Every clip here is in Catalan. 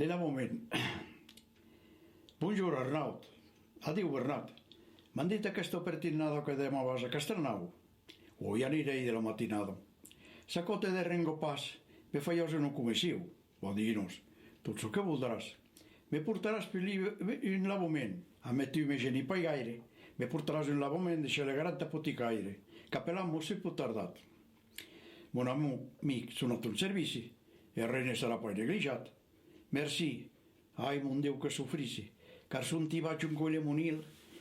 L'era moment. Buongiorno Arnaud. Adéu Bernat. M'han dit aquesta pertinada que demà vas a Castranau. O ja aniré de la matinada. S'acote de rengo pas, me fallos en un comissiu. Va dir-nos, tot el que voldràs. Me portaràs per un lavament, a metiu me geni pa gaire. Me portaràs un lavament de xelegrat apoticaire, capelamo si pot tardat. Mon amic, sonat un servici, el rei ne serà pas neglijat. Merci, ai mon Déu que sofrissi, car son ti vaig un coll monil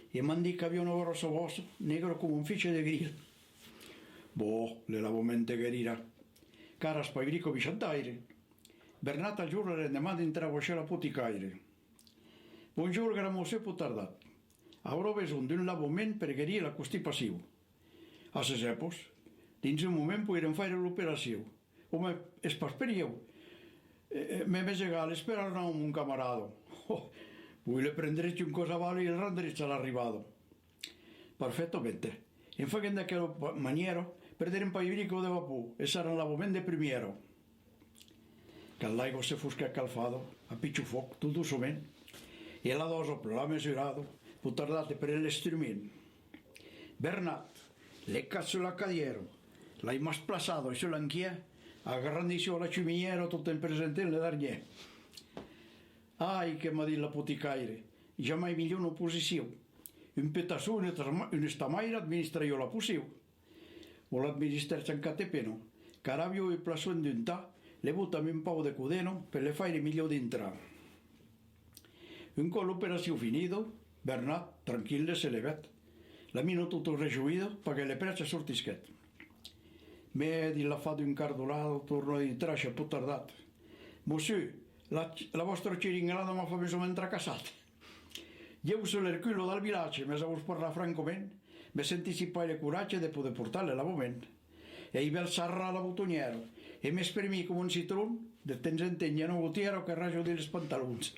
e m'han dit que havia una grossa bossa, negro com un fitxe de grill. Boh, le lavament de guerira, cara spaigrico visciantaire. Bernat al giorno l'endemà d'entrar a l'apoticaire. Buongiorno, gramose pot tardat. Avrò besoin d'un lavament per guarir la constipació. A ses epos, dins un moment podrem fer l'operació. Home, es pas per eu. Me més egal esperar a un camarado. Vull le prendrete un cosa vale e il renderete all'arrivado. Perfettamente. En faguen d'aquella maniera, perderem paivrico de vapor e sarà un lavament de primiero. Que l'aigua se fosca calfado, a pitxo foc, tot doçament, e la dosa l'ha mesurado, pot tardate per l'estrumint. Bernat, le cazzo l'accadiero, l'hai mas plasado e se l'anchia, agarrandisio la ciminiera tot en presente le darnier. Ai, che m'ha dit l'apoticaire, jamais millor una oposició. Un petassó, un estamaire administra jo la posiu. Vol administrar-se en catepeno, carabio e plaçó en d'untà, le butami un pau de cudeno per le faire millor d'entrar. Un col l'operació finido, Bernat, tranquil·le, se levet. La mino tutto rejuido, pa che le prece sortisquet. Me di la fa d'un cardolado, torno a dintre, això pot tardat. Monsieur, la vostra xiringalada m'ha fa més o menys tracassat. Lleu sur l'herculo dal vilatge, més a vos parlar francament, me sentissi paire coratge de poder portar-le lavament. E hi ve el sarra a la botoniera, e m'espremí com un citrón, de temps en temps ja no gotiera que rajo de les pantalons.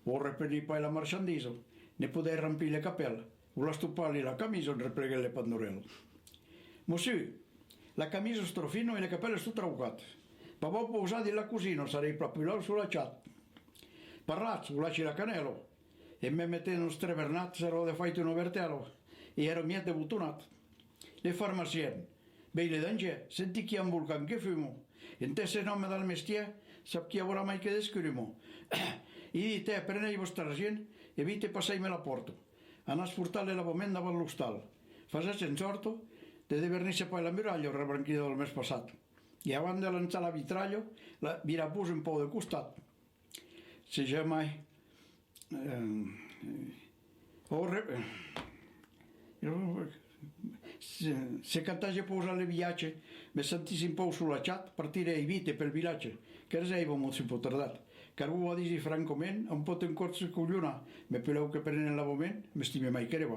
Ho reprení pa la marchandisa, ne poder rampir la capella, o l'estupar-li la camisa on replegué le pandorel. Monsieur, la camisa è strofino e la capella è tutto traucat. Pa voi posare la cosina, sarei proprio sulla chat. Parlats, lasci la canelo, e me mettendo un strebernat, sarò de faito un overtelo, e ero miete butonat. Le farmacien, beile d'ange, senti chi ha un volcan che fumo, en te se nome dal mestier, sap chi avrà mai che descrimo. I dite, prenei vostra gent, e vite passai-me la porto. Anàs furtar-le lavament davant l'hostal. Fas en sorto, de vernir-se poi la miralla, rebranquida del mes passat. I abans de lançar la vitrallo, la virapús un pou de costat. Se ja mai... Se cantage posar le viatge, me sentissi un pou sulla chat, partire i vite pel vilatge, che reseiva molt si pot tardat. Car ho va dir francament, un pot en corso collona, me peleu que prenen lavament, m'estime mai que era.